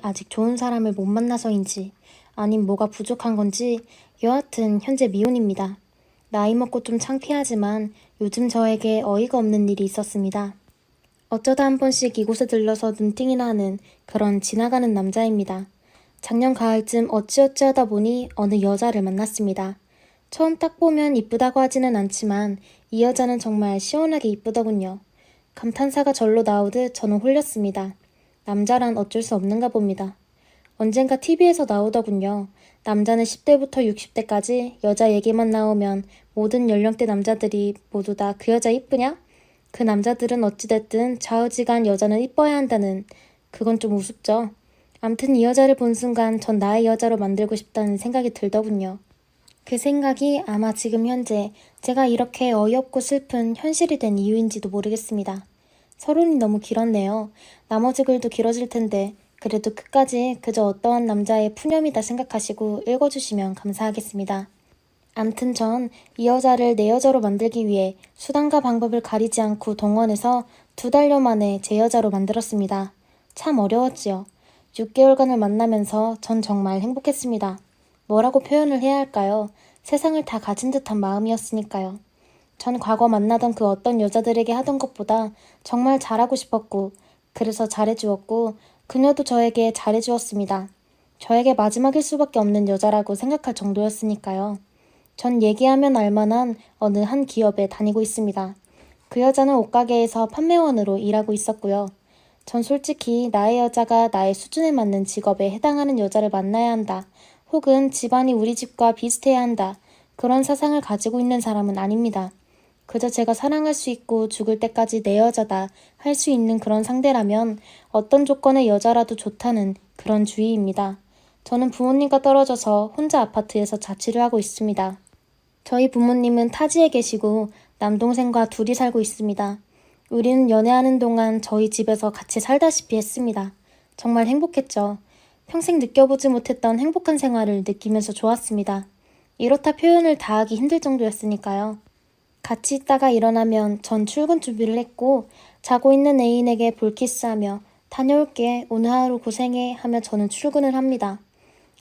아직 좋은 사람을 못 만나서인지 아님 뭐가 부족한 건지 여하튼 현재 미혼입니다. 나이 먹고 좀 창피하지만 요즘 저에게 어이가 없는 일이 있었습니다. 어쩌다 한 번씩 이곳에 들러서 눈팅이나 하는 그런 지나가는 남자입니다. 작년 가을쯤 어찌어찌 하다 보니 어느 여자를 만났습니다. 처음 딱 보면 이쁘다고 하지는 않지만 이 여자는 정말 시원하게 이쁘더군요. 감탄사가 절로 나오듯 저는 홀렸습니다. 남자란 어쩔 수 없는가 봅니다. 언젠가 TV에서 나오더군요. 남자는 10대부터 60대까지 여자 얘기만 나오면 모든 연령대 남자들이 모두 다 그 여자 이쁘냐? 그 남자들은 어찌됐든 좌우지간 여자는 이뻐야 한다는, 그건 좀 우습죠. 암튼 이 여자를 본 순간 전 나의 여자로 만들고 싶다는 생각이 들더군요. 그 생각이 아마 지금 현재 제가 이렇게 어이없고 슬픈 현실이 된 이유인지도 모르겠습니다. 서론이 너무 길었네요. 나머지 글도 길어질 텐데 그래도 끝까지 그저 어떠한 남자의 푸념이다 생각하시고 읽어주시면 감사하겠습니다. 암튼 전 이 여자를 내 여자로 만들기 위해 수단과 방법을 가리지 않고 동원해서 2달여 만에 제 여자로 만들었습니다. 참 어려웠지요. 6개월간을 만나면서 전 정말 행복했습니다. 뭐라고 표현을 해야 할까요? 세상을 다 가진 듯한 마음이었으니까요. 전 과거 만나던 그 어떤 여자들에게 하던 것보다 정말 잘하고 싶었고, 그래서 잘해주었고, 그녀도 저에게 잘해주었습니다. 저에게 마지막일 수밖에 없는 여자라고 생각할 정도였으니까요. 전 얘기하면 알만한 어느 한 기업에 다니고 있습니다. 그 여자는 옷가게에서 판매원으로 일하고 있었고요. 전 솔직히 나의 여자가 나의 수준에 맞는 직업에 해당하는 여자를 만나야 한다. 혹은 집안이 우리 집과 비슷해야 한다. 그런 사상을 가지고 있는 사람은 아닙니다. 그저 제가 사랑할 수 있고 죽을 때까지 내 여자다 할 수 있는 그런 상대라면 어떤 조건의 여자라도 좋다는 그런 주의입니다. 저는 부모님과 떨어져서 혼자 아파트에서 자취를 하고 있습니다. 저희 부모님은 타지에 계시고 남동생과 둘이 살고 있습니다. 우리는 연애하는 동안 저희 집에서 같이 살다시피 했습니다. 정말 행복했죠. 평생 느껴보지 못했던 행복한 생활을 느끼면서 좋았습니다. 이렇다 표현을 다하기 힘들 정도였으니까요. 같이 있다가 일어나면 전 출근 준비를 했고 자고 있는 애인에게 볼키스하며 다녀올게 오늘 하루 고생해 하며 저는 출근을 합니다.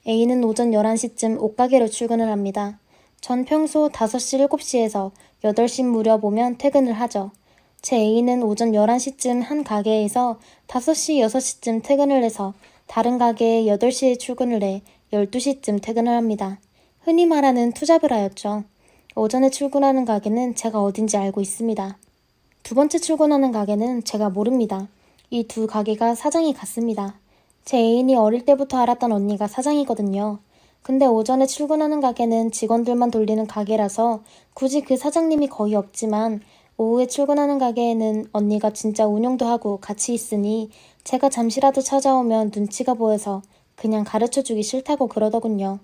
애인은 오전 11시쯤 옷가게로 출근을 합니다. 전 평소 5시, 7시에서 8시 무렵 오면 퇴근을 하죠. 제 애인은 오전 11시쯤 한 가게에서 5시, 6시쯤 퇴근을 해서 다른 가게에 8시에 출근을 해 12시쯤 퇴근을 합니다. 흔히 말하는 투잡을 오전에 출근하는 가게는 제가 어딘지 알고 있습니다. 2번째 출근하는 가게는 제가 모릅니다. 이 2 가게가 사장이 같습니다. 제 애인이 어릴 때부터 알았던 언니가 사장이거든요. 근데 오전에 출근하는 가게는 직원들만 돌리는 가게라서 굳이 그 사장님이 거의 없지만 오후에 출근하는 가게에는 언니가 진짜 운영도 하고 같이 있으니 제가 잠시라도 찾아오면 눈치가 보여서 그냥 가르쳐주기 싫다고 그러더군요.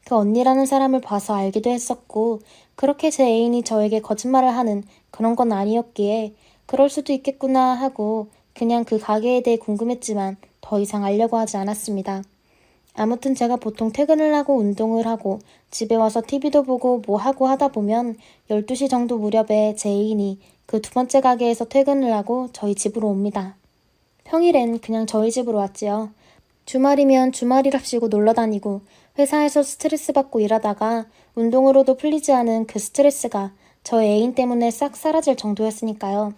그 언니라는 사람을 봐서 알기도 했었고 그렇게 제 애인이 저에게 거짓말을 하는 그런 건 아니었기에 그럴 수도 있겠구나 하고 그냥 그 가게에 대해 궁금했지만 더 이상 알려고 하지 않았습니다. 아무튼 제가 보통 퇴근을 하고 운동을 하고 집에 와서 TV도 보고 뭐 하고 하다 보면 12시 정도 무렵에 제 애인이 그 2번째 가게에서 퇴근을 하고 저희 집으로 옵니다. 평일엔 그냥 저희 집으로 왔지요. 주말이면 주말이랍시고 놀러 다니고 회사에서 스트레스 받고 일하다가 운동으로도 풀리지 않은 그 스트레스가 저 애인 때문에 싹 사라질 정도였으니까요.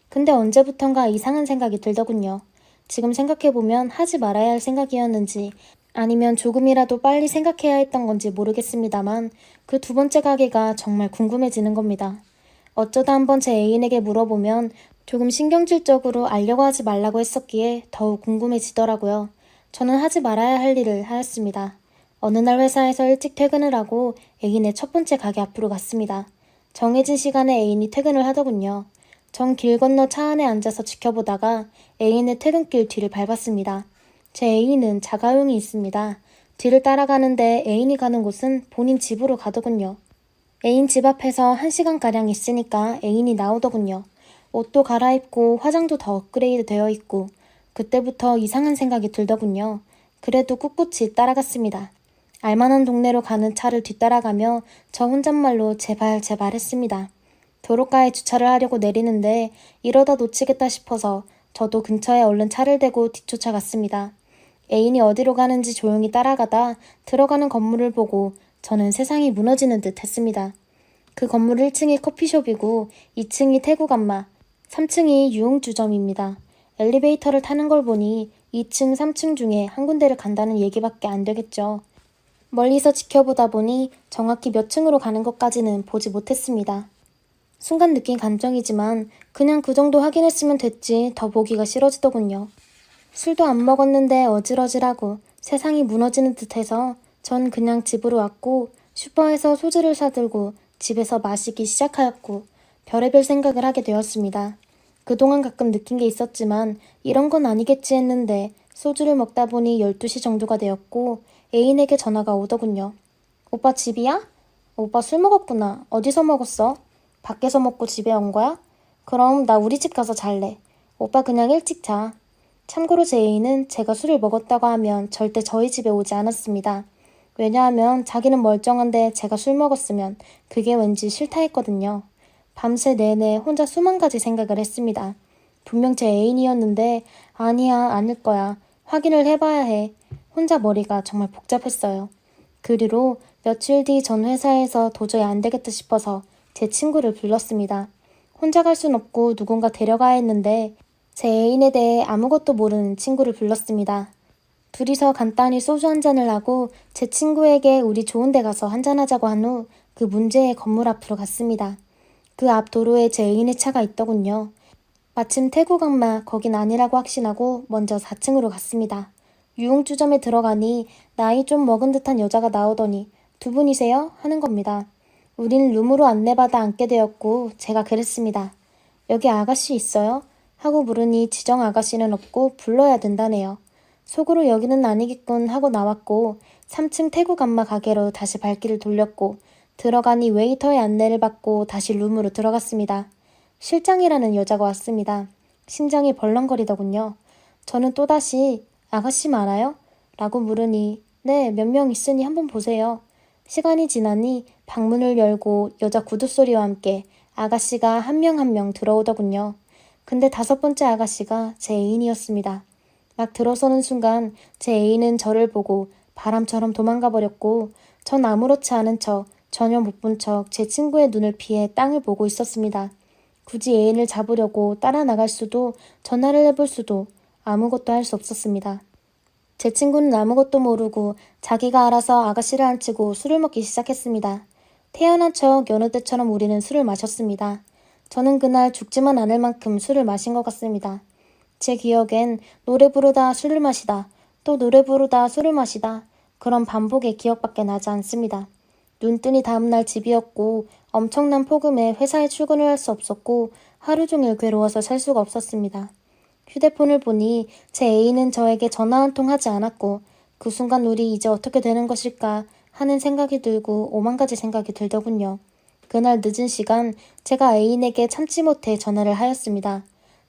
근데 언제부턴가 이상한 생각이 들더군요. 지금 생각해보면 하지 말아야 할 생각이었는지 아니면 조금이라도 빨리 생각해야 했던 건지 모르겠습니다만 그 2번째 가게가 정말 궁금해지는 겁니다. 어쩌다 한번 제 애인에게 물어보면 조금 신경질적으로 알려고 하지 말라고 했었기에 더욱 궁금해지더라고요. 저는 하지 말아야 할 일을 하였습니다. 어느 날 회사에서 일찍 퇴근을 하고 애인의 1번째 가게 앞으로 갔습니다. 정해진 시간에 애인이 퇴근을 하더군요. 전 길 건너 차 안에 앉아서 지켜보다가 애인의 퇴근길 뒤를 밟았습니다. 제 애인은 자가용이 있습니다. 뒤를 따라가는데 애인이 가는 곳은 본인 집으로 가더군요. 애인 집 앞에서 1시간가량 있으니까 애인이 나오더군요. 옷도 갈아입고 화장도 더 업그레이드 되어 있고 그때부터 이상한 생각이 들더군요. 그래도 꿋꿋이 따라갔습니다. 알만한 동네로 가는 차를 뒤따라가며 저 혼잣말로 제발 제발 했습니다. 도로가에 주차를 하려고 내리는데 이러다 놓치겠다 싶어서 저도 근처에 얼른 차를 대고 뒤쫓아갔습니다. 애인이 어디로 가는지 조용히 따라가다 들어가는 건물을 보고 저는 세상이 무너지는 듯 했습니다. 그 건물 1층이 커피숍이고 2층이 태국 안마, 3층이 유흥주점입니다. 엘리베이터를 타는 걸 보니 2층, 3층 중에 한 군데를 간다는 얘기밖에 안 되겠죠. 멀리서 지켜보다 보니 정확히 몇 층으로 가는 것까지는 보지 못했습니다. 순간 느낀 감정이지만 그냥 그 정도 확인했으면 됐지 더 보기가 싫어지더군요. 술도 안 먹었는데 어질어질하고 세상이 무너지는 듯해서 전 그냥 집으로 왔고 슈퍼에서 소주를 사들고 집에서 마시기 시작하였고 별의별 생각을 하게 되었습니다. 그동안 가끔 느낀 게 있었지만 이런 건 아니겠지 했는데 소주를 먹다 보니 12시 정도가 되었고 애인에게 전화가 오더군요. 오빠 집이야? 오빠 술 먹었구나. 어디서 먹었어? 밖에서 먹고 집에 온 거야? 그럼 나 우리 집 가서 잘래. 오빠 그냥 일찍 자. 참고로 제 애인은 제가 술을 먹었다고 하면 절대 저희 집에 오지 않았습니다. 왜냐하면 자기는 멀쩡한데 제가 술 먹었으면 그게 왠지 싫다 했거든요. 밤새 내내 혼자 수만 가지 생각을 했습니다. 분명 제 애인이었는데 아니야, 아닐 거야. 확인을 해봐야 해. 혼자 머리가 정말 복잡했어요. 그 뒤로 며칠 뒤 전 회사에서 도저히 안 되겠다 싶어서 제 친구를 불렀습니다. 혼자 갈 순 없고 누군가 데려가야 했는데 제 애인에 대해 아무것도 모르는 친구를 불렀습니다. 둘이서 간단히 소주 한 잔을 하고 제 친구에게 우리 좋은 데 가서 한잔하자고 한 후 그 문제의 건물 앞으로 갔습니다. 그 앞 도로에 제 애인의 차가 있더군요. 마침 태국 악마 거긴 아니라고 확신하고 먼저 4층으로 갔습니다. 유흥주점에 들어가니 나이 좀 먹은 듯한 여자가 나오더니 두 분이세요? 하는 겁니다. 우린 룸으로 안내받아 앉게 되었고 제가 그랬습니다. 여기 아가씨 있어요? 하고 물으니 지정 아가씨는 없고 불러야 된다네요. 속으로 여기는 아니겠군 하고 나왔고 3층 태국 안마 가게로 다시 발길을 돌렸고 들어가니 웨이터의 안내를 받고 다시 룸으로 들어갔습니다. 실장이라는 여자가 왔습니다. 심장이 벌렁거리더군요. 저는 또다시 아가씨 많아요? 라고 물으니 네, 몇 명 있으니 한번 보세요. 시간이 지나니 방문을 열고 여자 구두소리와 함께 아가씨가 한 명 한 명 들어오더군요. 근데 5번째 아가씨가 제 애인이었습니다. 막 들어서는 순간 제 애인은 저를 보고 바람처럼 도망가 버렸고 전 아무렇지 않은 척 전혀 못 본 척 제 친구의 눈을 피해 땅을 보고 있었습니다. 굳이 애인을 잡으려고 따라 나갈 수도 전화를 해볼 수도 아무것도 할 수 없었습니다. 제 친구는 아무것도 모르고 자기가 알아서 아가씨를 앉히고 술을 먹기 시작했습니다. 태어난 척 여느 때처럼 우리는 술을 마셨습니다. 저는 그날 죽지만 않을 만큼 술을 마신 것 같습니다. 제 기억엔 노래 부르다 술을 마시다 또 노래 부르다 술을 마시다 그런 반복의 기억밖에 나지 않습니다. 눈 뜨니 다음날 집이었고 엄청난 폭음에 회사에 출근을 할 수 없었고 하루 종일 괴로워서 살 수가 없었습니다. 휴대폰을 보니 제 애인은 저에게 전화 한 통 하지 않았고 그 순간 우리 이제 어떻게 되는 것일까 하는 생각이 들고 오만 가지 생각이 들더군요. 그날 늦은 시간 제가 애인에게 참지 못해 전화를 하였습니다.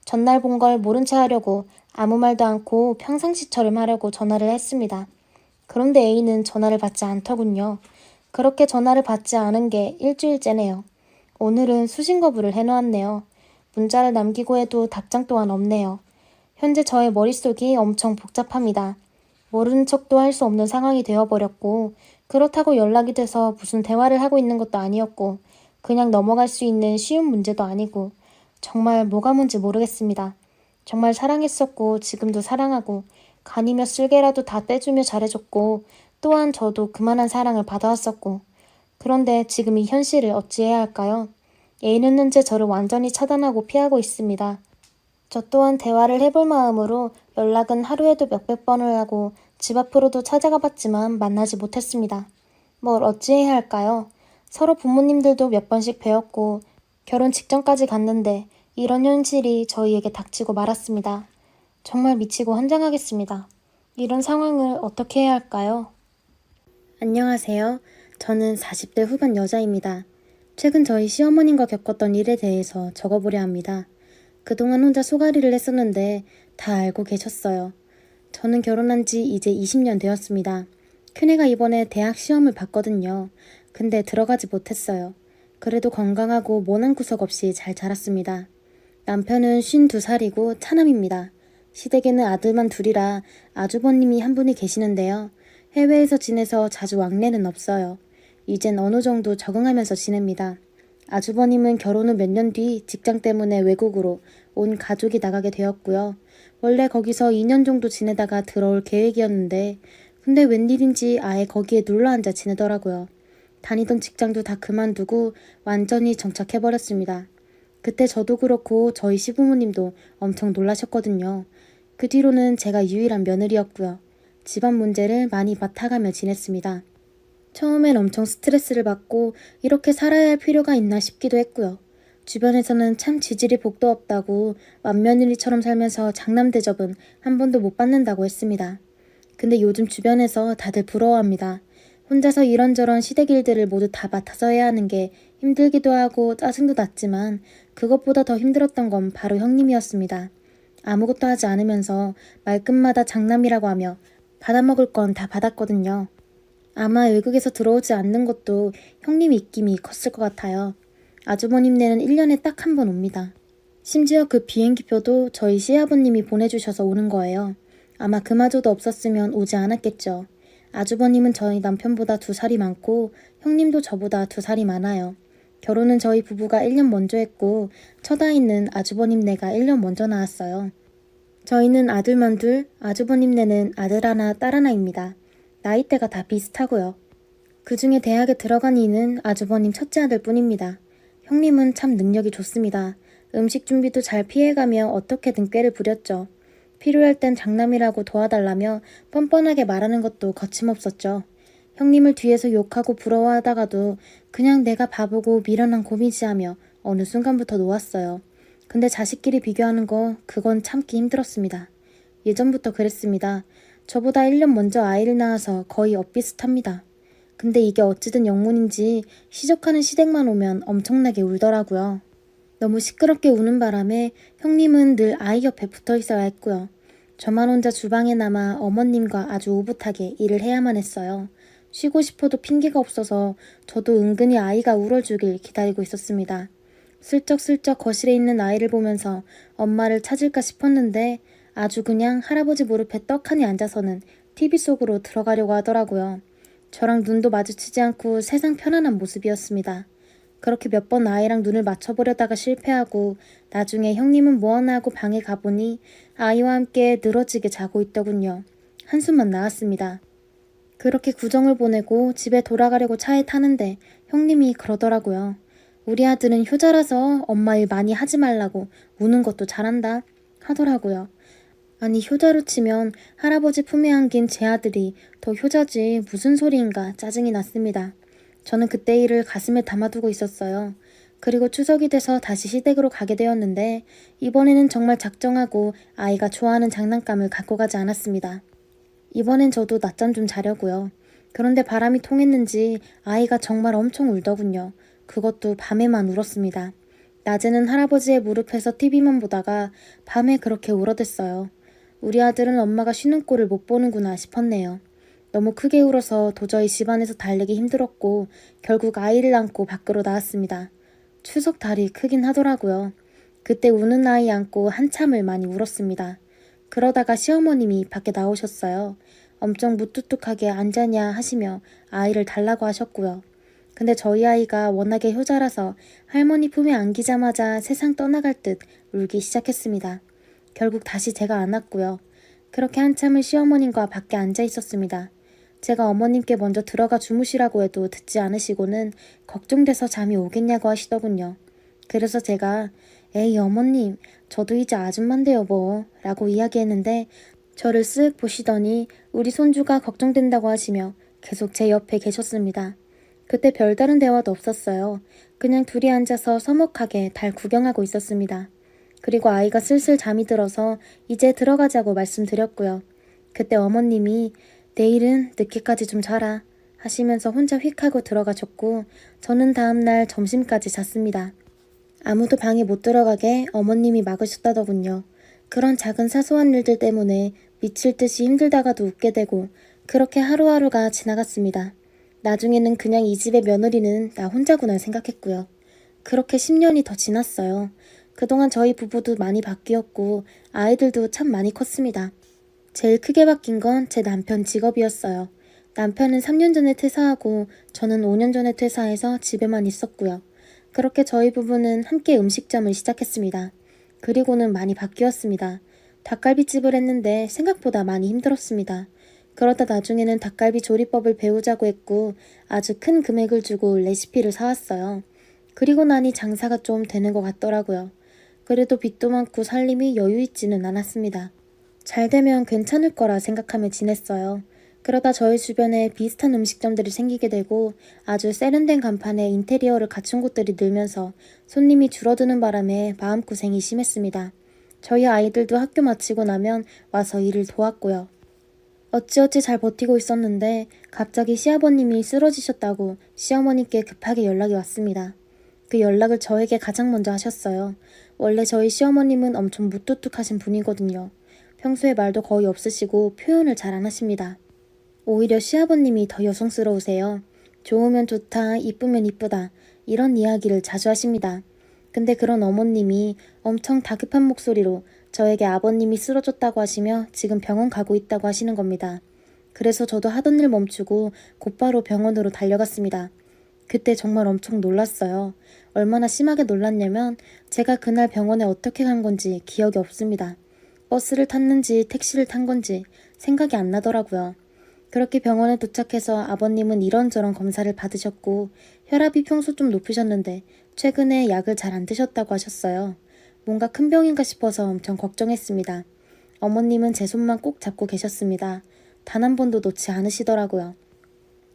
전날 본 걸 모른 체 하려고 아무 말도 않고 평상시처럼 하려고 전화를 했습니다. 그런데 애인은 전화를 받지 않더군요. 그렇게 전화를 받지 않은 게 일주일째네요. 오늘은 수신 거부를 해놓았네요. 문자를 남기고 해도 답장 또한 없네요. 현재 저의 머릿속이 엄청 복잡합니다. 모르는 척도 할 수 없는 상황이 되어버렸고 그렇다고 연락이 돼서 무슨 대화를 하고 있는 것도 아니었고 그냥 넘어갈 수 있는 쉬운 문제도 아니고 정말 뭐가 뭔지 모르겠습니다. 정말 사랑했었고 지금도 사랑하고 간이며 쓸개라도 다 떼주며 잘해줬고 또한 저도 그만한 사랑을 받아왔었고 그런데 지금 이 현실을 어찌해야 할까요? 애인은 현재 저를 완전히 차단하고 피하고 있습니다. 저 또한 대화를 해볼 마음으로 연락은 하루에도 몇백 번을 하고 집 앞으로도 찾아가 봤지만 만나지 못했습니다. 뭘 어찌해야 할까요? 서로 부모님들도 몇 번씩 뵈었고 결혼 직전까지 갔는데 이런 현실이 저희에게 닥치고 말았습니다. 정말 미치고 환장하겠습니다. 이런 상황을 어떻게 해야 할까요? 안녕하세요. 저는 40대 후반 여자입니다. 최근 저희 시어머님과 겪었던 일에 대해서 적어보려 합니다. 그동안 혼자 소가리를 했었는데 다 알고 계셨어요. 저는 결혼한 지 이제 20년 되었습니다. 큰애가 이번에 대학 시험을 봤거든요. 근데 들어가지 못했어요. 그래도 건강하고 모난 구석 없이 잘 자랐습니다. 남편은 52살이고 차남입니다. 시댁에는 아들만 둘이라 아주버님이 한 분이 계시는데요. 해외에서 지내서 자주 왕래는 없어요. 이젠 어느 정도 적응하면서 지냅니다. 아주버님은 결혼 후 몇 년 뒤 직장 때문에 외국으로 온 가족이 나가게 되었고요. 원래 거기서 2년 정도 지내다가 들어올 계획이었는데 근데 웬일인지 아예 거기에 눌러앉아 지내더라고요. 다니던 직장도 다 그만두고 완전히 정착해버렸습니다. 그때 저도 그렇고 저희 시부모님도 엄청 놀라셨거든요. 그 뒤로는 제가 유일한 며느리였고요. 집안 문제를 많이 맡아가며 지냈습니다. 처음엔 엄청 스트레스를 받고 이렇게 살아야 할 필요가 있나 싶기도 했고요. 주변에서는 참 지질이 복도 없다고 맏며느리처럼 살면서 장남 대접은 한 번도 못 받는다고 했습니다. 근데 요즘 주변에서 다들 부러워합니다. 혼자서 이런저런 시댁 일들을 모두 다 맡아서 해야 하는 게 힘들기도 하고 짜증도 났지만 그것보다 더 힘들었던 건 바로 형님이었습니다. 아무것도 하지 않으면서 말끝마다 장남이라고 하며 받아먹을 건 다 받았거든요. 아마 외국에서 들어오지 않는 것도 형님 입김이 컸을 것 같아요. 아주버님네는 1년에 딱 한 번 옵니다. 심지어 그 비행기표도 저희 시아버님이 보내주셔서 오는 거예요. 아마 그마저도 없었으면 오지 않았겠죠. 아주버님은 저희 남편보다 2살이 많고 형님도 저보다 2살이 많아요. 결혼은 저희 부부가 1년 먼저 했고 첫 아이는 아주버님네가 1년 먼저 낳았어요. 저희는 아들만 둘, 아주버님네는 아들 하나, 딸 하나입니다. 나이대가 다 비슷하고요. 그 중에 대학에 들어간 이는 아주버님 첫째 아들 뿐입니다. 형님은 참 능력이 좋습니다. 음식 준비도 잘 피해가며 어떻게든 꾀를 부렸죠. 필요할 땐 장남이라고 도와달라며 뻔뻔하게 말하는 것도 거침없었죠. 형님을 뒤에서 욕하고 부러워하다가도 그냥 내가 바보고 미련한 고민이하며 어느 순간부터 놓았어요. 근데 자식끼리 비교하는 거 그건 참기 힘들었습니다. 예전부터 그랬습니다. 저보다 1년 먼저 아이를 낳아서 거의 엇비슷합니다. 근데 이게 어찌된 영문인지 시적하는 시댁만 오면 엄청나게 울더라고요. 너무 시끄럽게 우는 바람에 형님은 늘 아이 옆에 붙어 있어야 했고요. 저만 혼자 주방에 남아 어머님과 아주 오붓하게 일을 해야만 했어요. 쉬고 싶어도 핑계가 없어서 저도 은근히 아이가 울어주길 기다리고 있었습니다. 슬쩍슬쩍 거실에 있는 아이를 보면서 엄마를 찾을까 싶었는데 아주 그냥 할아버지 무릎에 떡하니 앉아서는 TV 속으로 들어가려고 하더라고요. 저랑 눈도 마주치지 않고 세상 편안한 모습이었습니다. 그렇게 몇 번 아이랑 눈을 맞춰보려다가 실패하고 나중에 형님은 뭐하나 하고 방에 가보니 아이와 함께 늘어지게 자고 있더군요. 한숨만 나왔습니다. 그렇게 구정을 보내고 집에 돌아가려고 차에 타는데 형님이 그러더라고요. 우리 아들은 효자라서 엄마 일 많이 하지 말라고 우는 것도 잘한다 하더라고요. 아니 효자로 치면 할아버지 품에 안긴 제 아들이 더 효자지 무슨 소리인가 짜증이 났습니다. 저는 그때 일을 가슴에 담아두고 있었어요. 그리고 추석이 돼서 다시 시댁으로 가게 되었는데 이번에는 정말 작정하고 아이가 좋아하는 장난감을 갖고 가지 않았습니다. 이번엔 저도 낮잠 좀 자려고요. 그런데 바람이 통했는지 아이가 정말 엄청 울더군요. 그것도 밤에만 울었습니다. 낮에는 할아버지의 무릎에서 TV만 보다가 밤에 그렇게 울어댔어요. 우리 아들은 엄마가 쉬는 꼴을 못 보는구나 싶었네요. 너무 크게 울어서 도저히 집안에서 달래기 힘들었고 결국 아이를 안고 밖으로 나왔습니다. 추석 달이 크긴 하더라고요. 그때 우는 아이 안고 한참을 많이 울었습니다. 그러다가 시어머님이 밖에 나오셨어요. 엄청 무뚝뚝하게 앉았냐 하시며 아이를 달라고 하셨고요. 근데 저희 아이가 워낙에 효자라서 할머니 품에 안기자마자 세상 떠나갈 듯 울기 시작했습니다. 결국 다시 제가 안았고요. 그렇게 한참을 시어머님과 밖에 앉아 있었습니다. 제가 어머님께 먼저 들어가 주무시라고 해도 듣지 않으시고는 걱정돼서 잠이 오겠냐고 하시더군요. 그래서 제가 에이 어머님 저도 이제 아줌만데 여보 라고 이야기했는데 저를 쓱 보시더니 우리 손주가 걱정된다고 하시며 계속 제 옆에 계셨습니다. 그때 별다른 대화도 없었어요. 그냥 둘이 앉아서 서먹하게 달 구경하고 있었습니다. 그리고 아이가 슬슬 잠이 들어서 이제 들어가자고 말씀드렸고요. 그때 어머님이 내일은 늦게까지 좀 자라 하시면서 혼자 휙 하고 들어가셨고 저는 다음날 점심까지 잤습니다. 아무도 방에 못 들어가게 어머님이 막으셨다더군요. 그런 작은 사소한 일들 때문에 미칠 듯이 힘들다가도 웃게 되고 그렇게 하루하루가 지나갔습니다. 나중에는 그냥 이 집의 며느리는 나 혼자구나 생각했고요. 그렇게 10년이 더 지났어요. 그동안 저희 부부도 많이 바뀌었고 아이들도 참 많이 컸습니다. 제일 크게 바뀐 건 제 남편 직업이었어요. 남편은 3년 전에 퇴사하고 저는 5년 전에 퇴사해서 집에만 있었고요. 그렇게 저희 부부는 함께 음식점을 시작했습니다. 그리고는 많이 바뀌었습니다. 닭갈비집을 했는데 생각보다 많이 힘들었습니다. 그러다 나중에는 닭갈비 조리법을 배우자고 했고 아주 큰 금액을 주고 레시피를 사왔어요. 그리고 나니 장사가 좀 되는 것 같더라고요. 그래도 빚도 많고 살림이 여유 있지는 않았습니다. 잘 되면 괜찮을 거라 생각하며 지냈어요. 그러다 저희 주변에 비슷한 음식점들이 생기게 되고 아주 세련된 간판에 인테리어를 갖춘 곳들이 늘면서 손님이 줄어드는 바람에 마음고생이 심했습니다. 저희 아이들도 학교 마치고 나면 와서 일을 도왔고요. 어찌어찌 잘 버티고 있었는데 갑자기 시아버님이 쓰러지셨다고 시어머니께 급하게 연락이 왔습니다. 그 연락을 저에게 가장 먼저 하셨어요. 원래 저희 시어머님은 엄청 무뚝뚝하신 분이거든요. 평소에 말도 거의 없으시고 표현을 잘 안 하십니다. 오히려 시아버님이 더 여성스러우세요. 좋으면 좋다, 이쁘면 이쁘다 이런 이야기를 자주 하십니다. 근데 그런 어머님이 엄청 다급한 목소리로 저에게 아버님이 쓰러졌다고 하시며 지금 병원 가고 있다고 하시는 겁니다. 그래서 저도 하던 일 멈추고 곧바로 병원으로 달려갔습니다. 그때 정말 엄청 놀랐어요. 얼마나 심하게 놀랐냐면 제가 그날 병원에 어떻게 간 건지 기억이 없습니다. 버스를 탔는지 택시를 탄 건지 생각이 안 나더라고요. 그렇게 병원에 도착해서 아버님은 이런저런 검사를 받으셨고 혈압이 평소 좀 높으셨는데 최근에 약을 잘 안 드셨다고 하셨어요. 뭔가 큰 병인가 싶어서 엄청 걱정했습니다. 어머님은 제 손만 꼭 잡고 계셨습니다. 단 한 번도 놓지 않으시더라고요.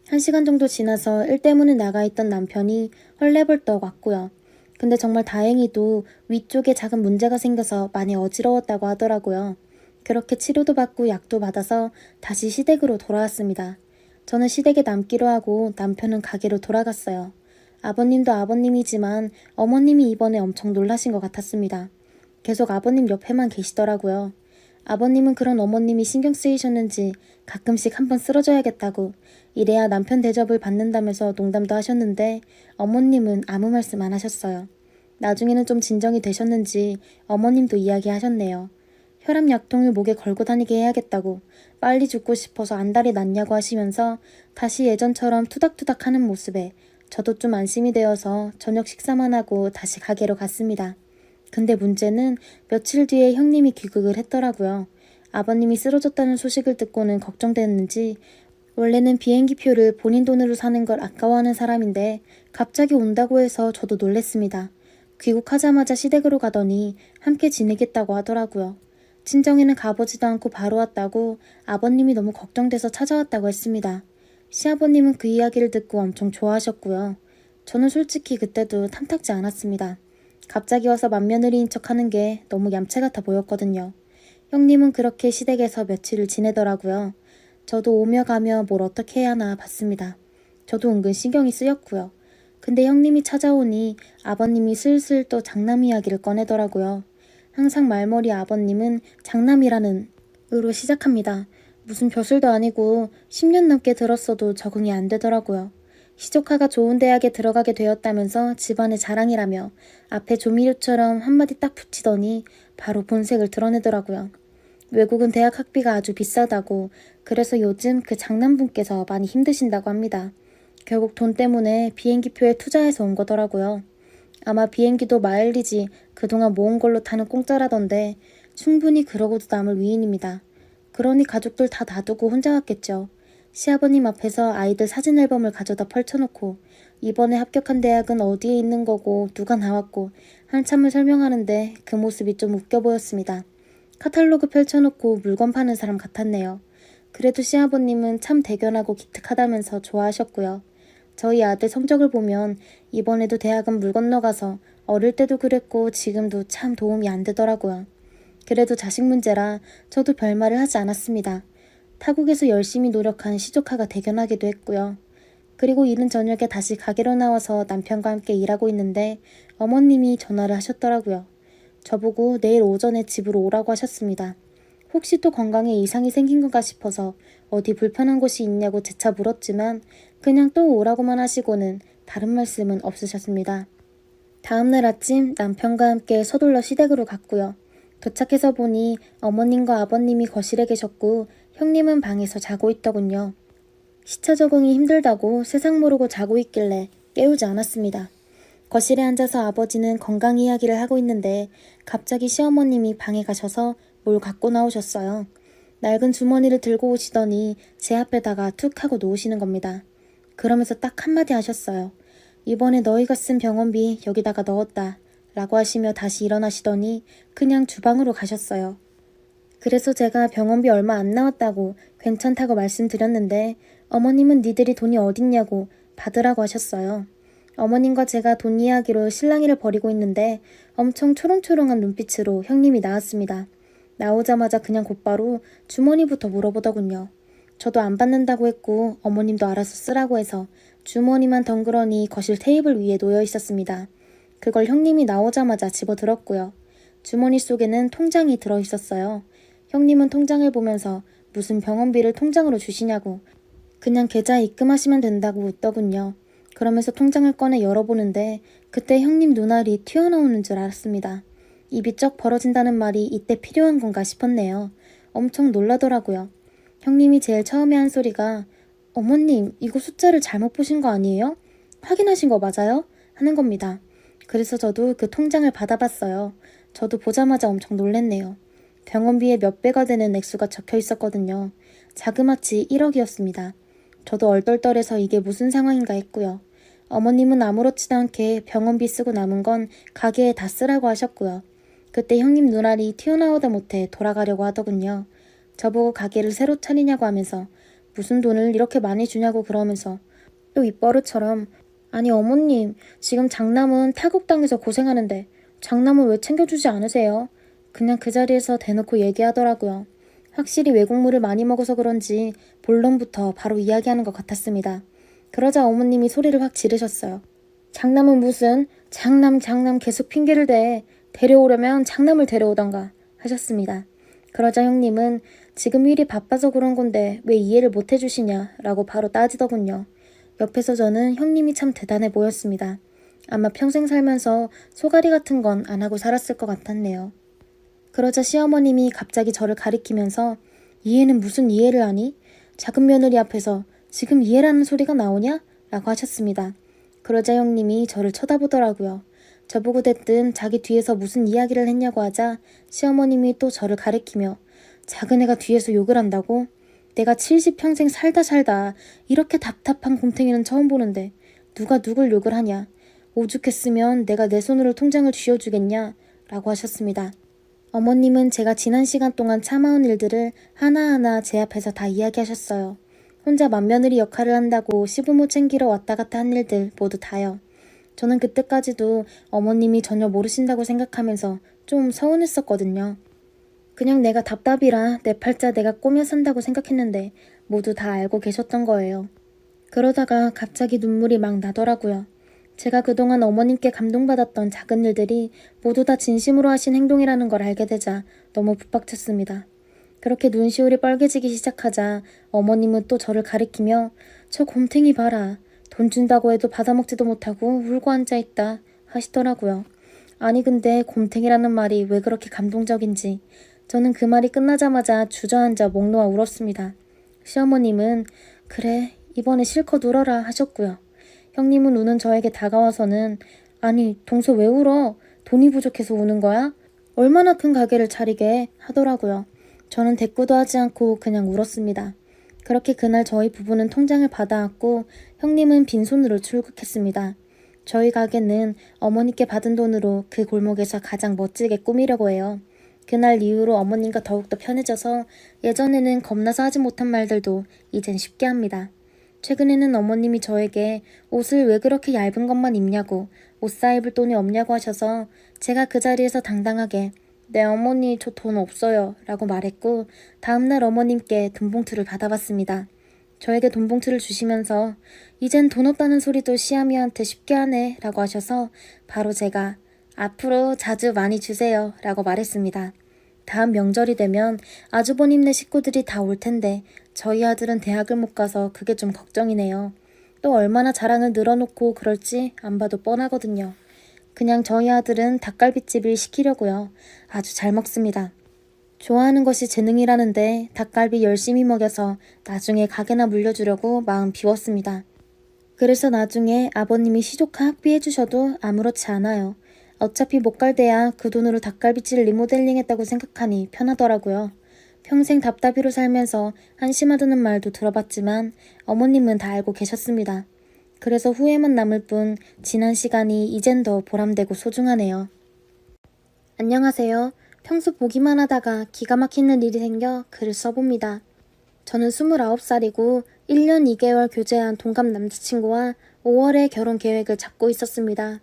1시간 정도 지나서 일 때문에 나가 있던 남편이 헐레벌떡 왔고요. 근데 정말 다행히도 위쪽에 작은 문제가 생겨서 많이 어지러웠다고 하더라고요. 그렇게 치료도 받고 약도 받아서 다시 시댁으로 돌아왔습니다. 저는 시댁에 남기로 하고 남편은 가게로 돌아갔어요. 아버님도 아버님이지만 어머님이 이번에 엄청 놀라신 것 같았습니다. 계속 아버님 옆에만 계시더라고요. 아버님은 그런 어머님이 신경 쓰이셨는지 가끔씩 한번 쓰러져야겠다고 이래야 남편 대접을 받는다면서 농담도 하셨는데 어머님은 아무 말씀 안 하셨어요. 나중에는 좀 진정이 되셨는지 어머님도 이야기하셨네요. 혈압 약통을 목에 걸고 다니게 해야겠다고 빨리 죽고 싶어서 안달이 났냐고 하시면서 다시 예전처럼 투닥투닥 하는 모습에 저도 좀 안심이 되어서 저녁 식사만 하고 다시 가게로 갔습니다. 근데 문제는 며칠 뒤에 형님이 귀국을 했더라고요. 아버님이 쓰러졌다는 소식을 듣고는 걱정됐는지 원래는 비행기표를 본인 돈으로 사는 걸 아까워하는 사람인데 갑자기 온다고 해서 저도 놀랬습니다. 귀국하자마자 시댁으로 가더니 함께 지내겠다고 하더라고요. 친정에는 가보지도 않고 바로 왔다고 아버님이 너무 걱정돼서 찾아왔다고 했습니다. 시아버님은 그 이야기를 듣고 엄청 좋아하셨고요. 저는 솔직히 그때도 탐탁지 않았습니다. 갑자기 와서 맏며느리인 척하는 게 너무 얌체 같아 보였거든요. 형님은 그렇게 시댁에서 며칠을 지내더라고요. 저도 오며 가며 뭘 어떻게 해야 하나 봤습니다. 저도 은근 신경이 쓰였고요. 근데 형님이 찾아오니 아버님이 슬슬 또 장남 이야기를 꺼내더라고요. 항상 말머리 아버님은 장남이라는 으로 시작합니다. 무슨 벼슬도 아니고 10년 넘게 들었어도 적응이 안 되더라고요. 시조카가 좋은 대학에 들어가게 되었다면서 집안의 자랑이라며 앞에 조미료처럼 한마디 딱 붙이더니 바로 본색을 드러내더라고요. 외국은 대학 학비가 아주 비싸다고 그래서 요즘 그 장남분께서 많이 힘드신다고 합니다. 결국 돈 때문에 비행기표에 투자해서 온 거더라고요. 아마 비행기도 마일리지 그동안 모은 걸로 타는 공짜라던데 충분히 그러고도 남을 위인입니다. 그러니 가족들 다 놔두고 혼자 왔겠죠. 시아버님 앞에서 아이들 사진 앨범을 가져다 펼쳐놓고 이번에 합격한 대학은 어디에 있는 거고 누가 나왔고 한참을 설명하는데 그 모습이 좀 웃겨 보였습니다. 카탈로그 펼쳐놓고 물건 파는 사람 같았네요. 그래도 시아버님은 참 대견하고 기특하다면서 좋아하셨고요. 저희 아들 성적을 보면 이번에도 대학은 물 건너가서 어릴 때도 그랬고 지금도 참 도움이 안 되더라고요. 그래도 자식 문제라 저도 별말을 하지 않았습니다. 타국에서 열심히 노력한 시조카가 대견하기도 했고요. 그리고 이른 저녁에 다시 가게로 나와서 남편과 함께 일하고 있는데 어머님이 전화를 하셨더라고요. 저보고 내일 오전에 집으로 오라고 하셨습니다. 혹시 또 건강에 이상이 생긴 건가 싶어서 어디 불편한 곳이 있냐고 재차 물었지만 그냥 또 오라고만 하시고는 다른 말씀은 없으셨습니다. 다음날 아침 남편과 함께 서둘러 시댁으로 갔고요. 도착해서 보니 어머님과 아버님이 거실에 계셨고 형님은 방에서 자고 있더군요. 시차 적응이 힘들다고 세상 모르고 자고 있길래 깨우지 않았습니다. 거실에 앉아서 아버지는 건강 이야기를 하고 있는데 갑자기 시어머님이 방에 가셔서 뭘 갖고 나오셨어요. 낡은 주머니를 들고 오시더니 제 앞에다가 툭 하고 놓으시는 겁니다. 그러면서 딱 한마디 하셨어요. 이번에 너희가 쓴 병원비 여기다가 넣었다 라고 하시며 다시 일어나시더니 그냥 주방으로 가셨어요. 그래서 제가 병원비 얼마 안 나왔다고 괜찮다고 말씀드렸는데 어머님은 니들이 돈이 어딨냐고 받으라고 하셨어요. 어머님과 제가 돈 이야기로 실랑이를 벌이고 있는데 엄청 초롱초롱한 눈빛으로 형님이 나왔습니다. 나오자마자 그냥 곧바로 주머니부터 물어보더군요. 저도 안 받는다고 했고 어머님도 알아서 쓰라고 해서 주머니만 덩그러니 거실 테이블 위에 놓여 있었습니다. 그걸 형님이 나오자마자 집어들었고요. 주머니 속에는 통장이 들어있었어요. 형님은 통장을 보면서 무슨 병원비를 통장으로 주시냐고 그냥 계좌에 입금하시면 된다고 웃더군요. 그러면서 통장을 꺼내 열어보는데 그때 형님 눈알이 튀어나오는 줄 알았습니다. 입이 쩍 벌어진다는 말이 이때 필요한 건가 싶었네요. 엄청 놀라더라고요. 형님이 제일 처음에 한 소리가 어머님 이거 숫자를 잘못 보신 거 아니에요? 확인하신 거 맞아요? 하는 겁니다. 그래서 저도 그 통장을 받아봤어요. 저도 보자마자 엄청 놀랬네요. 병원비에 몇 배가 되는 액수가 적혀 있었거든요. 자그마치 1억이었습니다. 저도 얼떨떨해서 이게 무슨 상황인가 했고요. 어머님은 아무렇지도 않게 병원비 쓰고 남은 건 가게에 다 쓰라고 하셨고요. 그때 형님 눈알이 튀어나오다 못해 돌아가려고 하더군요. 저보고 가게를 새로 차리냐고 하면서 무슨 돈을 이렇게 많이 주냐고 그러면서 또 입버릇처럼 아니 어머님 지금 장남은 타국당에서 고생하는데 장남은 왜 챙겨주지 않으세요? 그냥 그 자리에서 대놓고 얘기하더라고요. 확실히 외국물을 많이 먹어서 그런지 본론부터 바로 이야기하는 것 같았습니다. 그러자 어머님이 소리를 확 지르셨어요. 장남은 무슨 장남 계속 핑계를 대. 데려오려면 장남을 데려오던가 하셨습니다. 그러자 형님은 지금 일이 바빠서 그런 건데 왜 이해를 못 해주시냐 라고 바로 따지더군요. 옆에서 저는 형님이 참 대단해 보였습니다. 아마 평생 살면서 소가리 같은 건 안 하고 살았을 것 같았네요. 그러자 시어머님이 갑자기 저를 가리키면서 이해는 무슨 이해를 하니? 작은 며느리 앞에서 지금 이해라는 소리가 나오냐? 라고 하셨습니다. 그러자 형님이 저를 쳐다보더라고요. 저보고 대뜸 자기 뒤에서 무슨 이야기를 했냐고 하자 시어머님이 또 저를 가리키며 작은 애가 뒤에서 욕을 한다고? 내가 70평생 살다 이렇게 답답한 곰탱이는 처음 보는데 누가 누굴 욕을 하냐? 오죽했으면 내가 내 손으로 통장을 쥐어주겠냐? 라고 하셨습니다. 어머님은 제가 지난 시간 동안 참아온 일들을 하나하나 제 앞에서 다 이야기하셨어요. 혼자 맏며느리 역할을 한다고 시부모 챙기러 왔다 갔다 한 일들 모두 다요. 저는 그때까지도 어머님이 전혀 모르신다고 생각하면서 좀 서운했었거든요. 그냥 내가 답답이라 내 팔자 내가 꼬며 산다고 생각했는데 모두 다 알고 계셨던 거예요. 그러다가 갑자기 눈물이 막 나더라고요. 제가 그동안 어머님께 감동받았던 작은 일들이 모두 다 진심으로 하신 행동이라는 걸 알게 되자 너무 북박쳤습니다. 그렇게 눈시울이 빨개지기 시작하자 어머님은 또 저를 가리키며 저 곰탱이 봐라. 돈 준다고 해도 받아먹지도 못하고 울고 앉아있다 하시더라고요. 아니 근데 곰탱이라는 말이 왜 그렇게 감동적인지 저는 그 말이 끝나자마자 주저앉아 목 놓아 울었습니다. 시어머님은 그래 이번에 실컷 울어라 하셨고요. 형님은 우는 저에게 다가와서는 아니 동서 왜 울어? 돈이 부족해서 우는 거야? 얼마나 큰 가게를 차리게 하더라고요. 저는 대꾸도 하지 않고 그냥 울었습니다. 그렇게 그날 저희 부부는 통장을 받아왔고 형님은 빈손으로 출국했습니다. 저희 가게는 어머니께 받은 돈으로 그 골목에서 가장 멋지게 꾸미려고 해요. 그날 이후로 어머님과 더욱더 편해져서 예전에는 겁나서 하지 못한 말들도 이젠 쉽게 합니다. 최근에는 어머님이 저에게 옷을 왜 그렇게 얇은 것만 입냐고 옷 사입을 돈이 없냐고 하셔서 제가 그 자리에서 당당하게 네 어머니 저 돈 없어요 라고 말했고 다음날 어머님께 돈봉투를 받아봤습니다. 저에게 돈봉투를 주시면서 이젠 돈 없다는 소리도 시아미한테 쉽게 하네 라고 하셔서 바로 제가 앞으로 자주 많이 주세요 라고 말했습니다. 다음 명절이 되면 아주버님네 식구들이 다 올 텐데 저희 아들은 대학을 못 가서 그게 좀 걱정이네요. 또 얼마나 자랑을 늘어놓고 그럴지 안 봐도 뻔하거든요. 그냥 저희 아들은 닭갈비집을 시키려고요. 아주 잘 먹습니다. 좋아하는 것이 재능이라는데 닭갈비 열심히 먹여서 나중에 가게나 물려주려고 마음 비웠습니다. 그래서 나중에 아버님이 시조카 학비 해주셔도 아무렇지 않아요. 어차피 못 갈 데야 그 돈으로 닭갈비집을 리모델링 했다고 생각하니 편하더라고요. 평생 답답이로 살면서 한심하다는 말도 들어봤지만 어머님은 다 알고 계셨습니다. 그래서 후회만 남을 뿐 지난 시간이 이젠 더 보람되고 소중하네요. 안녕하세요. 평소 보기만 하다가 기가 막히는 일이 생겨 글을 써봅니다. 저는 29살이고 1년 2개월 교제한 동갑 남자친구와 5월에 결혼 계획을 잡고 있었습니다.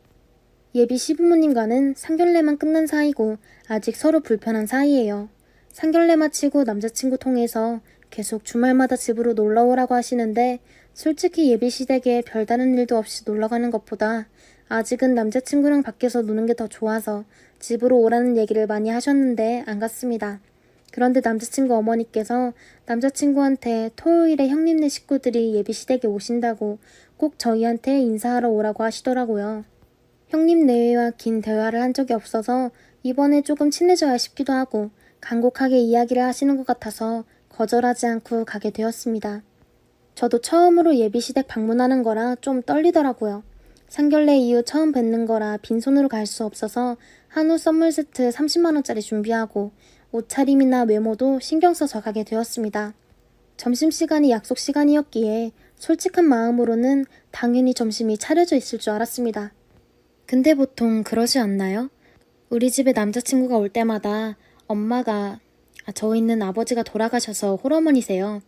예비 시부모님과는 상견례만 끝난 사이고 아직 서로 불편한 사이예요. 상견례 마치고 남자친구 통해서 계속 주말마다 집으로 놀러오라고 하시는데 솔직히 예비 시댁에 별다른 일도 없이 놀러가는 것보다 아직은 남자친구랑 밖에서 노는 게 더 좋아서 집으로 오라는 얘기를 많이 하셨는데 안 갔습니다. 그런데 남자친구 어머니께서 남자친구한테 토요일에 형님네 식구들이 예비 시댁에 오신다고 꼭 저희한테 인사하러 오라고 하시더라고요. 형님 내외와 긴 대화를 한 적이 없어서 이번에 조금 친해져야 싶기도 하고 간곡하게 이야기를 하시는 것 같아서 거절하지 않고 가게 되었습니다. 저도 처음으로 예비시댁 방문하는 거라 좀 떨리더라고요. 상견례 이후 처음 뵙는 거라 빈손으로 갈 수 없어서 한우 선물 세트 30만원짜리 준비하고 옷차림이나 외모도 신경 써서 가게 되었습니다. 점심시간이 약속 시간이었기에 솔직한 마음으로는 당연히 점심이 차려져 있을 줄 알았습니다. 근데 보통 그러지 않나요? 우리 집에 남자친구가 올 때마다 엄마가, 저희는 아버지가 돌아가셔서 홀어머니세요.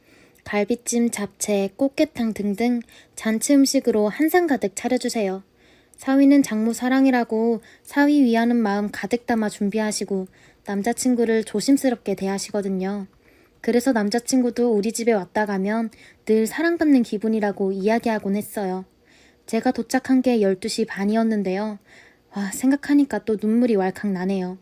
갈비찜, 잡채, 꽃게탕 등등 잔치 음식으로 한상 가득 차려주세요. 사위는 장모 사랑이라고 사위 위하는 마음 가득 담아 준비하시고 남자친구를 조심스럽게 대하시거든요. 그래서 남자친구도 우리 집에 왔다 가면 늘 사랑받는 기분이라고 이야기하곤 했어요. 제가 도착한 게 12시 반이었는데요. 와, 생각하니까 또 눈물이 왈칵 나네요.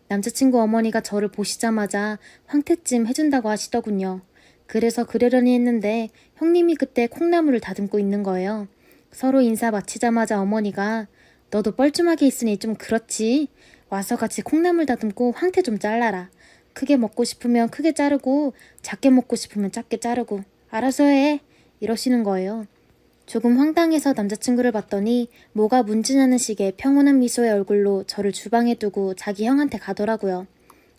남자친구 어머니가 저를 보시자마자 황태찜 해준다고 하시더군요. 그래서 그러려니 했는데 형님이 그때 콩나물을 다듬고 있는 거예요. 서로 인사 마치자마자 어머니가 너도 뻘쭘하게 있으니 좀 그렇지. 와서 같이 콩나물 다듬고 황태 좀 잘라라. 크게 먹고 싶으면 크게 자르고 작게 먹고 싶으면 작게 자르고 알아서 해. 이러시는 거예요. 조금 황당해서 남자친구를 봤더니 뭐가 문지나는 식의 평온한 미소의 얼굴로 저를 주방에 두고 자기 형한테 가더라고요.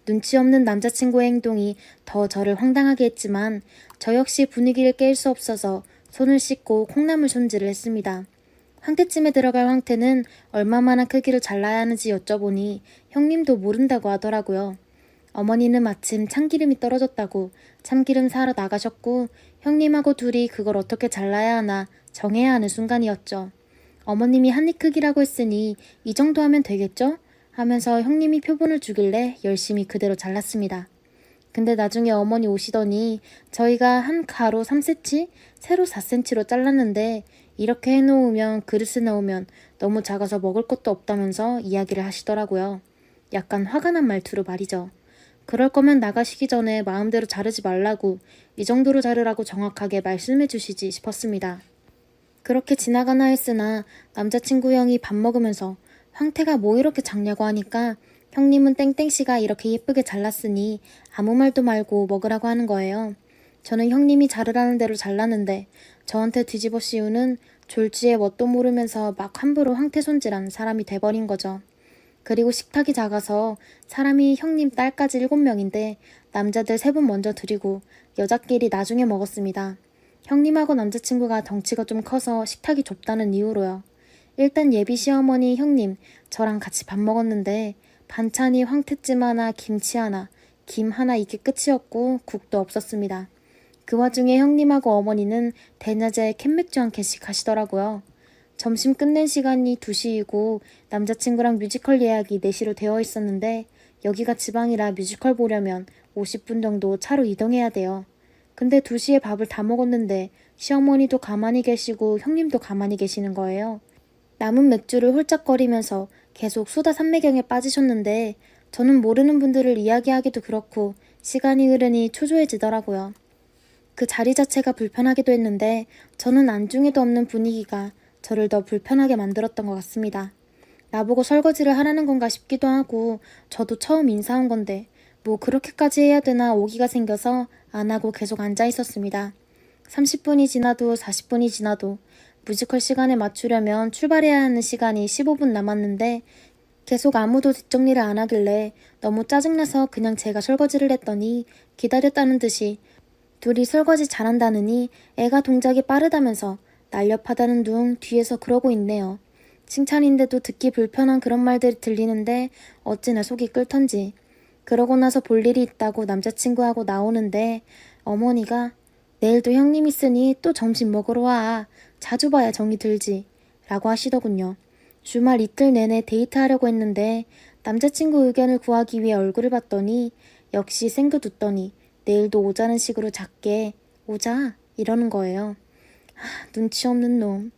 눈치 없는 남자친구의 행동이 더 저를 황당하게 했지만 저 역시 분위기를 깰 수 없어서 손을 씻고 콩나물 손질을 했습니다. 황태찜에 들어갈 황태는 얼마만한 크기로 잘라야 하는지 여쭤보니 형님도 모른다고 하더라고요. 어머니는 마침 참기름이 떨어졌다고 참기름 사러 나가셨고 형님하고 둘이 그걸 어떻게 잘라야 하나 정해야 하는 순간이었죠. 어머님이 한 입 크기라고 했으니 이 정도 하면 되겠죠? 하면서 형님이 표본을 주길래 열심히 그대로 잘랐습니다. 근데 나중에 어머니 오시더니 저희가 한 가로 3cm, 세로 4cm로 잘랐는데 이렇게 해놓으면 그릇에 넣으면 너무 작아서 먹을 것도 없다면서 이야기를 하시더라고요. 약간 화가 난 말투로 말이죠. 그럴 거면 나가시기 전에 마음대로 자르지 말라고 이 정도로 자르라고 정확하게 말씀해 주시지 싶었습니다. 그렇게 지나가나 했으나 남자친구 형이 밥 먹으면서 황태가 뭐 이렇게 작냐고 하니까 형님은 땡땡씨가 이렇게 예쁘게 잘랐으니 아무 말도 말고 먹으라고 하는 거예요. 저는 형님이 자르라는 대로 잘랐는데 저한테 뒤집어 씌우는 졸지에 뭣도 모르면서 막 함부로 황태 손질한 사람이 돼버린 거죠. 그리고 식탁이 작아서 사람이 형님 딸까지 7명인데 남자들 3분 먼저 드리고 여자끼리 나중에 먹었습니다. 형님하고 남자친구가 덩치가 좀 커서 식탁이 좁다는 이유로요. 일단 예비 시어머니 형님 저랑 같이 밥 먹었는데 반찬이 황태찜 하나, 김치 하나, 김 하나 이게 끝이었고 국도 없었습니다. 그 와중에 형님하고 어머니는 대낮에 캔맥주 한 캔씩 하시더라고요. 점심 끝낸 시간이 2시이고 남자친구랑 뮤지컬 예약이 4시로 되어 있었는데 여기가 지방이라 뮤지컬 보려면 50분 정도 차로 이동해야 돼요. 근데 2시에 밥을 다 먹었는데 시어머니도 가만히 계시고 형님도 가만히 계시는 거예요. 남은 맥주를 홀짝거리면서 계속 수다 산매경에 빠지셨는데 저는 모르는 분들을 이야기하기도 그렇고 시간이 흐르니 초조해지더라고요. 그 자리 자체가 불편하기도 했는데 저는 안중에도 없는 분위기가 저를 더 불편하게 만들었던 것 같습니다. 나보고 설거지를 하라는 건가 싶기도 하고 저도 처음 인사 온 건데 뭐 그렇게까지 해야 되나 오기가 생겨서 안 하고 계속 앉아 있었습니다. 30분이 지나도 40분이 지나도 뮤지컬 시간에 맞추려면 출발해야 하는 시간이 15분 남았는데 계속 아무도 뒷정리를 안 하길래 너무 짜증나서 그냥 제가 설거지를 했더니 기다렸다는 듯이 둘이 설거지 잘한다느니 애가 동작이 빠르다면서 날렵하다는 둥 뒤에서 그러고 있네요. 칭찬인데도 듣기 불편한 그런 말들이 들리는데 어찌나 속이 끓던지. 그러고 나서 볼 일이 있다고 남자친구하고 나오는데 어머니가 내일도 형님 있으니 또 점심 먹으러 와. 자주 봐야 정이 들지. 라고 하시더군요. 주말 이틀 내내 데이트하려고 했는데 남자친구 의견을 구하기 위해 얼굴을 봤더니 역시 생겨뒀더니 내일도 오자는 식으로 작게 오자 이러는 거예요. 눈치 없는 놈.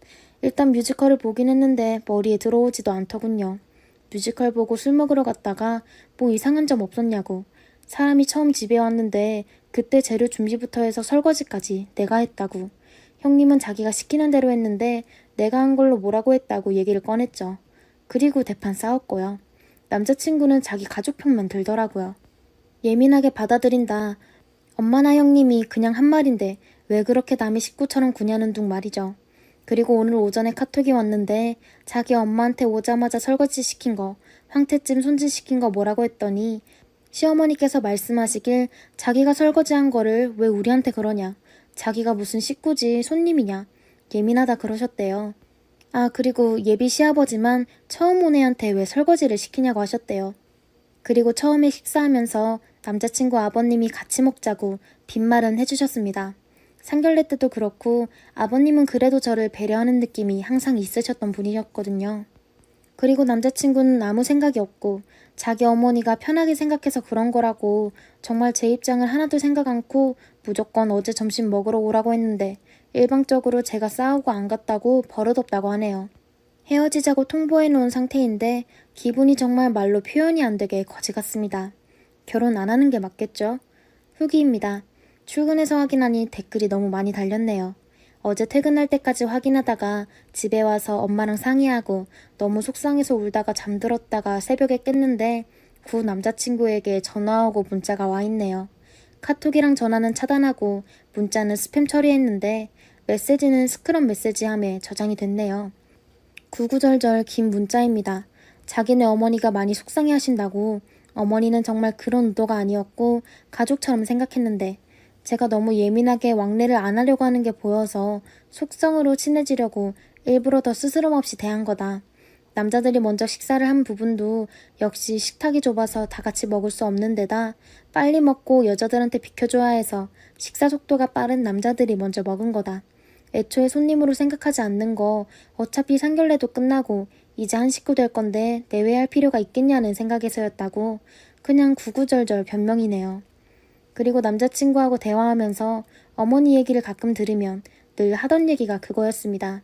일단 뮤지컬을 보긴 했는데 머리에 들어오지도 않더군요. 뮤지컬 보고 술 먹으러 갔다가 뭐 이상한 점 없었냐고. 사람이 처음 집에 왔는데 그때 재료 준비부터 해서 설거지까지 내가 했다고. 형님은 자기가 시키는 대로 했는데 내가 한 걸로 뭐라고 했다고 얘기를 꺼냈죠. 그리고 대판 싸웠고요. 남자친구는 자기 가족 편만 들더라고요. 예민하게 받아들인다. 엄마나 형님이 그냥 한 말인데 왜 그렇게 남의 식구처럼 구냐는 둥 말이죠. 그리고 오늘 오전에 카톡이 왔는데 자기 엄마한테 오자마자 설거지 시킨 거, 황태찜 손질시킨 거 뭐라고 했더니 시어머니께서 말씀하시길 자기가 설거지한 거를 왜 우리한테 그러냐. 자기가 무슨 식구지 손님이냐. 예민하다 그러셨대요. 아 그리고 예비 시아버지만 처음 온 애한테 왜 설거지를 시키냐고 하셨대요. 그리고 처음에 식사하면서 남자친구 아버님이 같이 먹자고 빈말은 해주셨습니다. 상견례 때도 그렇고 아버님은 그래도 저를 배려하는 느낌이 항상 있으셨던 분이셨거든요. 그리고 남자친구는 아무 생각이 없고 자기 어머니가 편하게 생각해서 그런 거라고 정말 제 입장을 하나도 생각 않고 무조건 어제 점심 먹으러 오라고 했는데 일방적으로 제가 싸우고 안 갔다고 버릇없다고 하네요. 헤어지자고 통보해 놓은 상태인데 기분이 정말 말로 표현이 안 되게 거지 같습니다. 결혼 안 하는 게 맞겠죠? 후기입니다. 출근해서 확인하니 댓글이 너무 많이 달렸네요. 어제 퇴근할 때까지 확인하다가 집에 와서 엄마랑 상의하고 너무 속상해서 울다가 잠들었다가 새벽에 깼는데 구 남자친구에게 전화 오고 문자가 와 있네요. 카톡이랑 전화는 차단하고 문자는 스팸 처리했는데 메시지는 스크럽 메시지함에 저장이 됐네요. 구구절절 긴 문자입니다. 자기네 어머니가 많이 속상해 하신다고. 어머니는 정말 그런 의도가 아니었고 가족처럼 생각했는데 제가 너무 예민하게 왕래를 안 하려고 하는 게 보여서 속성으로 친해지려고 일부러 더 스스럼 없이 대한 거다. 남자들이 먼저 식사를 한 부분도 역시 식탁이 좁아서 다 같이 먹을 수 없는 데다 빨리 먹고 여자들한테 비켜줘야 해서 식사 속도가 빠른 남자들이 먼저 먹은 거다. 애초에 손님으로 생각하지 않는 거 어차피 상견례도 끝나고 이제 한 식구 될 건데 내외할 필요가 있겠냐는 생각에서였다고 그냥 구구절절 변명이네요. 그리고 남자친구하고 대화하면서 어머니 얘기를 가끔 들으면 늘 하던 얘기가 그거였습니다.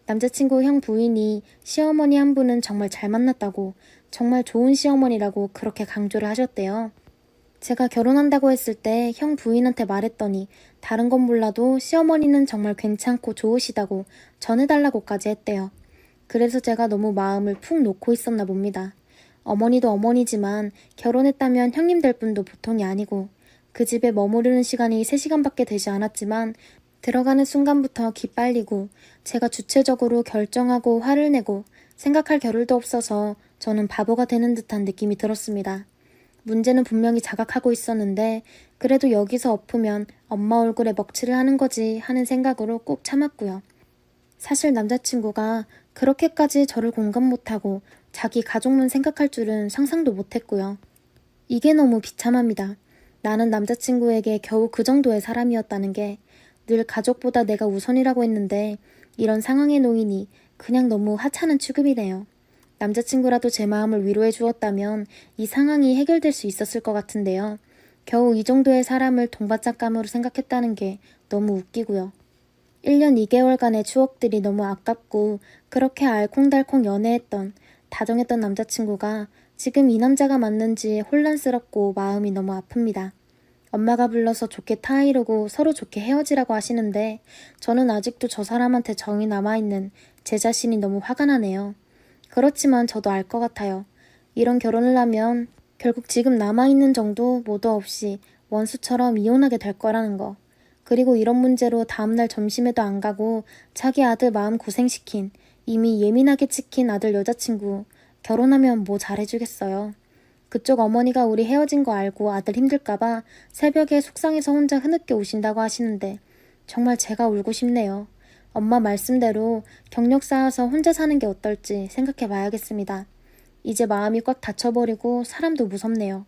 남자친구 형 부인이 시어머니 한 분은 정말 잘 만났다고 정말 좋은 시어머니라고 그렇게 강조를 하셨대요. 제가 결혼한다고 했을 때 형 부인한테 말했더니 다른 건 몰라도 시어머니는 정말 괜찮고 좋으시다고 전해달라고까지 했대요. 그래서 제가 너무 마음을 푹 놓고 있었나 봅니다. 어머니도 어머니지만 결혼했다면 형님 될 분도 보통이 아니고 그 집에 머무르는 시간이 3시간밖에 되지 않았지만 들어가는 순간부터 기빨리고 제가 주체적으로 결정하고 화를 내고 생각할 겨를도 없어서 저는 바보가 되는 듯한 느낌이 들었습니다. 문제는 분명히 자각하고 있었는데 그래도 여기서 엎으면 엄마 얼굴에 먹칠을 하는 거지 하는 생각으로 꾹 참았고요. 사실 남자친구가 그렇게까지 저를 공감 못하고 자기 가족만 생각할 줄은 상상도 못했고요. 이게 너무 비참합니다. 나는 남자친구에게 겨우 그 정도의 사람이었다는 게 늘 가족보다 내가 우선이라고 했는데 이런 상황에 놓이니 그냥 너무 하찮은 취급이네요. 남자친구라도 제 마음을 위로해 주었다면 이 상황이 해결될 수 있었을 것 같은데요. 겨우 이 정도의 사람을 동반짝감으로 생각했다는 게 너무 웃기고요. 1년 2개월간의 추억들이 너무 아깝고 그렇게 알콩달콩 연애했던 다정했던 남자친구가 지금 이 남자가 맞는지 혼란스럽고 마음이 너무 아픕니다. 엄마가 불러서 좋게 타이르고 서로 좋게 헤어지라고 하시는데 저는 아직도 저 사람한테 정이 남아있는 제 자신이 너무 화가 나네요. 그렇지만 저도 알 것 같아요. 이런 결혼을 하면 결국 지금 남아있는 정도 뭐도 없이 원수처럼 이혼하게 될 거라는 거. 그리고 이런 문제로 다음날 점심에도 안 가고 자기 아들 마음 고생시킨, 이미 예민하게 찍힌 아들 여자친구 결혼하면 뭐 잘해주겠어요. 그쪽 어머니가 우리 헤어진 거 알고 아들 힘들까봐 새벽에 속상해서 혼자 흐느껴 우신다고 하시는데 정말 제가 울고 싶네요. 엄마 말씀대로 경력 쌓아서 혼자 사는 게 어떨지 생각해 봐야겠습니다. 이제 마음이 꽉 닫혀버리고 사람도 무섭네요.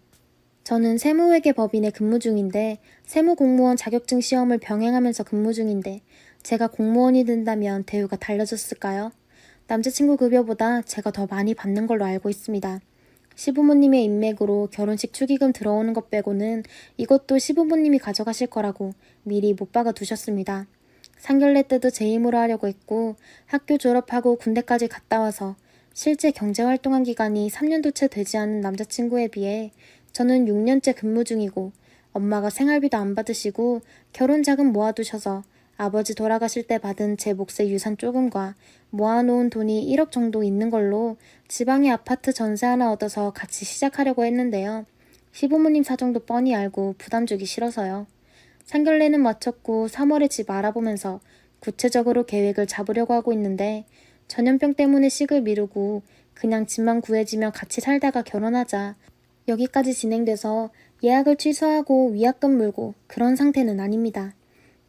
저는 세무회계법인에 근무 중인데 세무공무원 자격증 시험을 병행하면서 근무 중인데 제가 공무원이 된다면 대우가 달라졌을까요? 남자친구 급여보다 제가 더 많이 받는 걸로 알고 있습니다. 시부모님의 인맥으로 결혼식 축의금 들어오는 것 빼고는 이것도 시부모님이 가져가실 거라고 미리 못 박아 두셨습니다. 상견례 때도 제 힘으로 하려고 했고 학교 졸업하고 군대까지 갔다 와서 실제 경제활동한 기간이 3년도 채 되지 않은 남자친구에 비해 저는 6년째 근무 중이고 엄마가 생활비도 안 받으시고 결혼 자금 모아두셔서 아버지 돌아가실 때 받은 제 몫의 유산 조금과 모아놓은 돈이 1억 정도 있는 걸로 지방에 아파트 전세 하나 얻어서 같이 시작하려고 했는데요. 시부모님 사정도 뻔히 알고 부담 주기 싫어서요. 상견례는 마쳤고 3월에 집 알아보면서 구체적으로 계획을 잡으려고 하고 있는데 전염병 때문에 식을 미루고 그냥 집만 구해지면 같이 살다가 결혼하자. 여기까지 진행돼서 예약을 취소하고 위약금 물고 그런 상태는 아닙니다.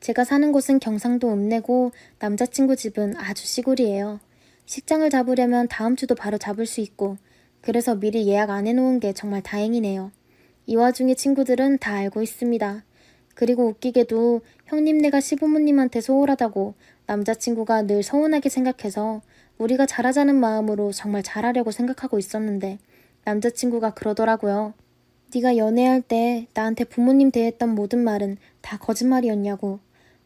제가 사는 곳은 경상도 읍내고 남자친구 집은 아주 시골이에요. 식장을 잡으려면 다음 주도 바로 잡을 수 있고 그래서 미리 예약 안 해놓은 게 정말 다행이네요. 이 와중에 친구들은 다 알고 있습니다. 그리고 웃기게도 형님네가 시부모님한테 소홀하다고 남자친구가 늘 서운하게 생각해서 우리가 잘하자는 마음으로 정말 잘하려고 생각하고 있었는데 남자친구가 그러더라고요. 네가 연애할 때 나한테 부모님 대했던 모든 말은 다 거짓말이었냐고.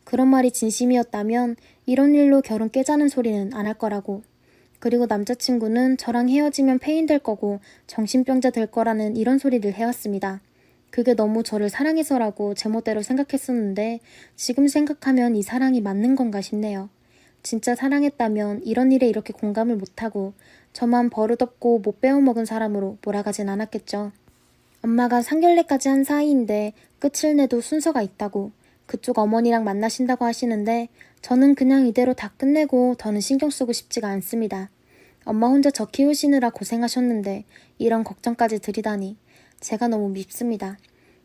그런 말이 진심이었다면 이런 일로 결혼 깨자는 소리는 안 할 거라고. 그리고 남자친구는 저랑 헤어지면 폐인 될 거고 정신병자 될 거라는 이런 소리를 해왔습니다. 그게 너무 저를 사랑해서라고 제멋대로 생각했었는데 지금 생각하면 이 사랑이 맞는 건가 싶네요. 진짜 사랑했다면 이런 일에 이렇게 공감을 못하고 저만 버릇없고 못 배워먹은 사람으로 몰아가진 않았겠죠. 엄마가 상견례까지 한 사이인데 끝을 내도 순서가 있다고 그쪽 어머니랑 만나신다고 하시는데 저는 그냥 이대로 다 끝내고 더는 신경 쓰고 싶지가 않습니다. 엄마 혼자 저 키우시느라 고생하셨는데 이런 걱정까지 드리다니 제가 너무 밉습니다.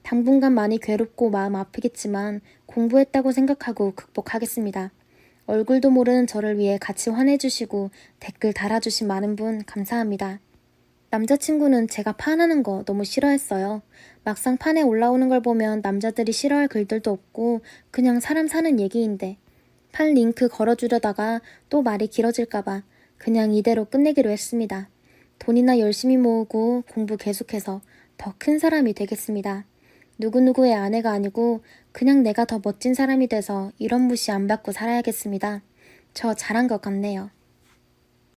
당분간 많이 괴롭고 마음 아프겠지만 공부했다고 생각하고 극복하겠습니다. 얼굴도 모르는 저를 위해 같이 화내주시고 댓글 달아주신 많은 분 감사합니다. 남자친구는 제가 판하는 거 너무 싫어했어요. 막상 판에 올라오는 걸 보면 남자들이 싫어할 글들도 없고 그냥 사람 사는 얘기인데 판 링크 걸어주려다가 또 말이 길어질까봐 그냥 이대로 끝내기로 했습니다. 돈이나 열심히 모으고 공부 계속해서 더 큰 사람이 되겠습니다. 누구누구의 아내가 아니고 그냥 내가 더 멋진 사람이 돼서 이런 무시 안 받고 살아야겠습니다. 저 잘한 것 같네요.